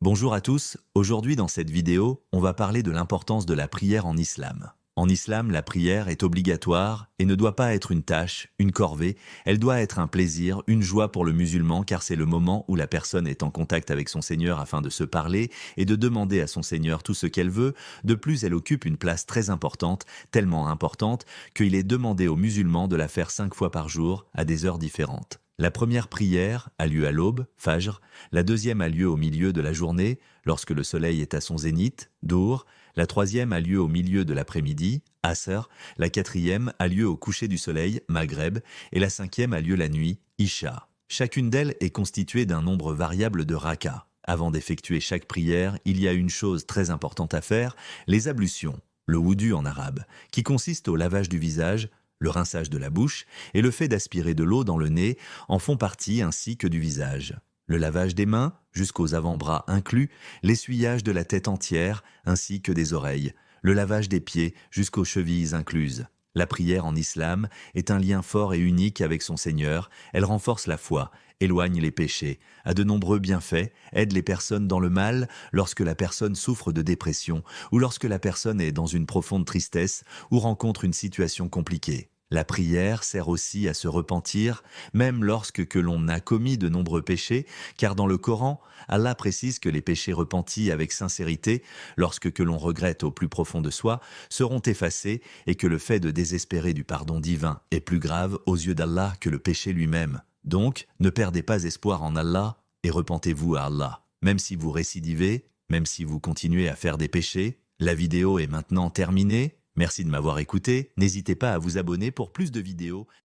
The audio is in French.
Bonjour à tous, aujourd'hui dans cette vidéo, on va parler de l'importance de la prière en islam. En islam, la prière est obligatoire et ne doit pas être une tâche, une corvée, elle doit être un plaisir, une joie pour le musulman car c'est le moment où la personne est en contact avec son Seigneur afin de se parler et de demander à son Seigneur tout ce qu'elle veut. De plus, elle occupe une place très importante, tellement importante qu'il est demandé aux musulmans de la faire 5 fois par jour à des heures différentes. La première prière a lieu à l'aube, Fajr, la deuxième a lieu au milieu de la journée, lorsque le soleil est à son zénith, Dour, la troisième a lieu au milieu de l'après-midi, Asr, la quatrième a lieu au coucher du soleil, Maghreb, et la cinquième a lieu la nuit, Isha. Chacune d'elles est constituée d'un nombre variable de rakas. Avant d'effectuer chaque prière, il y a une chose très importante à faire, les ablutions, le wudu en arabe, qui consiste au lavage du visage, le rinçage de la bouche et le fait d'aspirer de l'eau dans le nez en font partie ainsi que du visage. Le lavage des mains, jusqu'aux avant-bras inclus, l'essuyage de la tête entière, ainsi que des oreilles, le lavage des pieds jusqu'aux chevilles incluses. La prière en islam est un lien fort et unique avec son Seigneur, elle renforce la foi, éloigne les péchés, a de nombreux bienfaits, aide les personnes dans le mal lorsque la personne souffre de dépression ou lorsque la personne est dans une profonde tristesse ou rencontre une situation compliquée. La prière sert aussi à se repentir, même lorsque que l'on a commis de nombreux péchés, car dans le Coran, Allah précise que les péchés repentis avec sincérité, lorsque que l'on regrette au plus profond de soi, seront effacés et que le fait de désespérer du pardon divin est plus grave aux yeux d'Allah que le péché lui-même. Donc, ne perdez pas espoir en Allah et repentez-vous à Allah. Même si vous récidivez, même si vous continuez à faire des péchés, la vidéo est maintenant terminée. Merci de m'avoir écouté. N'hésitez pas à vous abonner pour plus de vidéos.